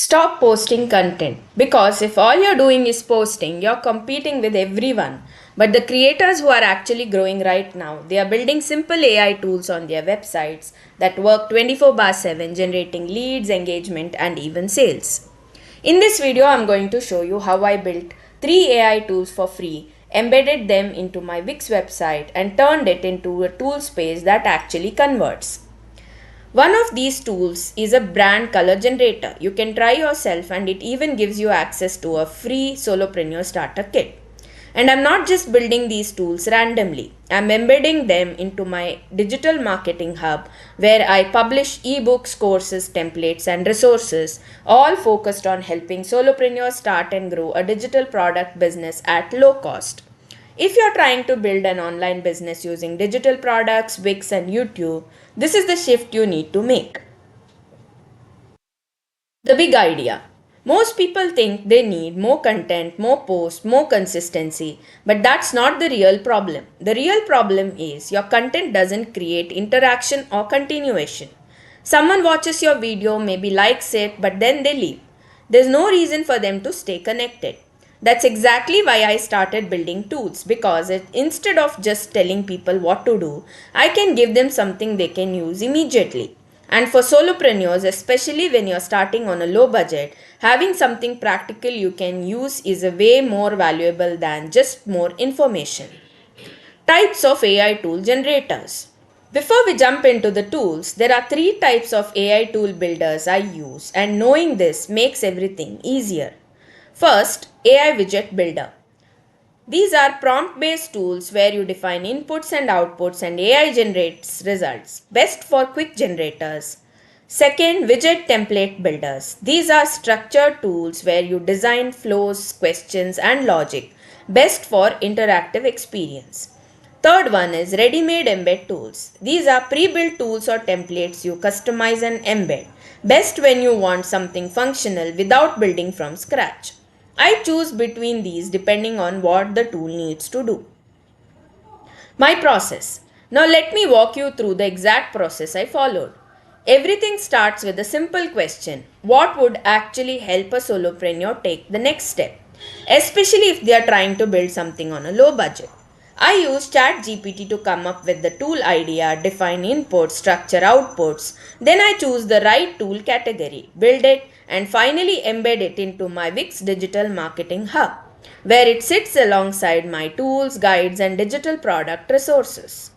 Stop posting content because if all you're doing is posting, you're competing with everyone. But the creators who are actually growing right now, they are building simple AI tools on their websites that work 24/7, generating leads, engagement, and even sales. In this video, I'm going to show you how I built 3 AI tools for free, embedded them into my Wix website, and turned it into a tool space that actually converts. One of these tools is a brand color generator. You can try yourself and it even gives you access to a free solopreneur starter kit. And I'm not just building these tools randomly. I'm embedding them into my digital marketing hub where I publish ebooks, courses, templates and resources all focused on helping solopreneurs start and grow a digital product business at low cost. If you're trying to build an online business using digital products, Wix, and YouTube, this is the shift you need to make. The big idea. Most people think they need more content, more posts, more consistency, but that's not the real problem. The real problem is your content doesn't create interaction or continuation. Someone watches your video, maybe likes it, but then they leave. There's no reason for them to stay connected. That's exactly why I started building tools because instead of just telling people what to do, I can give them something they can use immediately. And for solopreneurs, especially when you're starting on a low budget, having something practical you can use is a way more valuable than just more information. Types of AI tool generators. Before we jump into the tools, there are 3 types of AI tool builders I use, and knowing this makes everything easier. First, AI widget builder. These are prompt based tools where you define inputs and outputs and AI generates results, best for quick generators. Second, widget template builders. These are structured tools where you design flows, questions, and logic, best for interactive experience. Third one is ready-made embed tools. These are pre-built tools or templates you customize and embed, best when you want something functional without building from scratch. I choose between these depending on what the tool needs to do. My process. Now let me walk you through the exact process I followed. Everything starts with a simple question. What would actually help a solopreneur take the next step? Especially if they are trying to build something on a low budget. I use ChatGPT to come up with the tool idea, define inputs, structure outputs. Then I choose the right tool category, build it, and finally embed it into my Wix digital marketing hub, where it sits alongside my tools, guides, and digital product resources.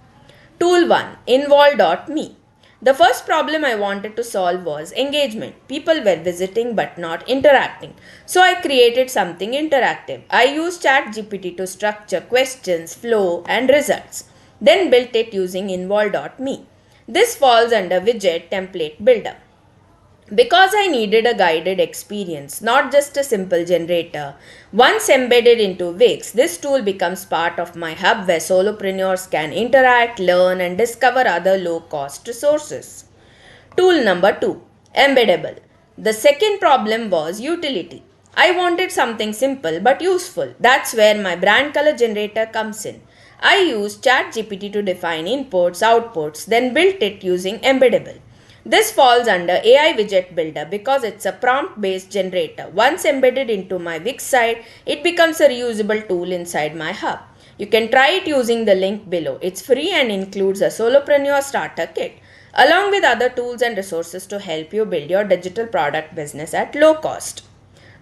Tool 1 Involve.me. The first problem I wanted to solve was engagement. People were visiting but not interacting. So I created something interactive. I used ChatGPT to structure questions, flow, and results. Then built it using Involve.me. This falls under widget template builder. Because I needed a guided experience, not just a simple generator, once embedded into Wix, this tool becomes part of my hub where solopreneurs can interact, learn, and discover other low cost resources. Tool number 2 Embeddable. The second problem was utility. I wanted something simple but useful. That's where my brand color generator comes in. I used ChatGPT to define inputs, outputs, then built it using Embeddable. This falls under AI widget builder because it's a prompt based generator. Once embedded into my Wix site, it becomes a reusable tool inside my hub. You can try it using the link below. It's free and includes a solopreneur starter kit, along with other tools and resources to help you build your digital product business at low cost.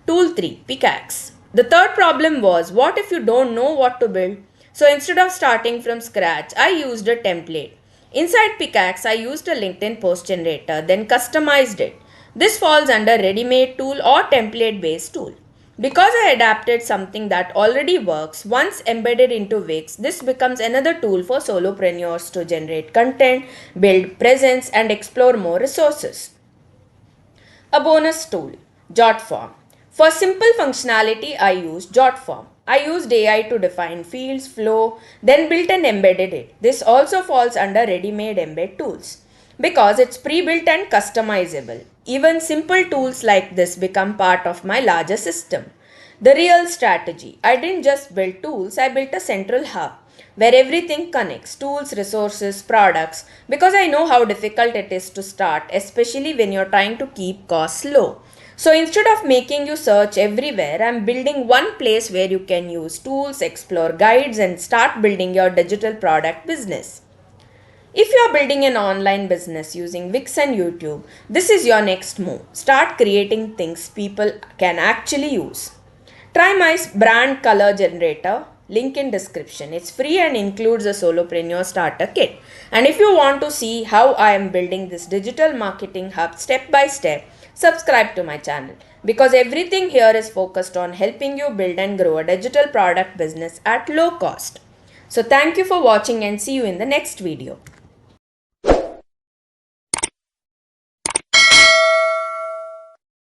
Tool 3 Pickaxe. The third problem was what if you don't know what to build? So instead of starting from scratch, I used a template. Inside Pickaxe, I used a LinkedIn post generator, then customized it. This falls under ready-made tool or template-based tool. Because I adapted something that already works, once embedded into Wix, this becomes another tool for solopreneurs to generate content, build presence, and explore more resources. A bonus tool, JotForm. For simple functionality, I used JotForm. I used AI to define fields, flow, then built and embedded it. This also falls under ready-made embed tools because it's pre-built and customizable. Even simple tools like this become part of my larger system. The real strategy. I didn't just build tools, I built a central hub where everything connects tools, resources, products because I know how difficult it is to start, especially when you're trying to keep costs low. So instead of making you search everywhere, I'm building one place where you can use tools, explore guides, and start building your digital product business. If you are building an online business using Wix and YouTube, this is your next move. Start creating things people can actually use. Try my brand color generator, link in description. It's free and includes a solopreneur starter kit. And if you want to see how I am building this digital marketing hub step by step, subscribe to my channel because everything here is focused on helping you build and grow a digital product business at low cost. So thank you for watching and see you in the next video.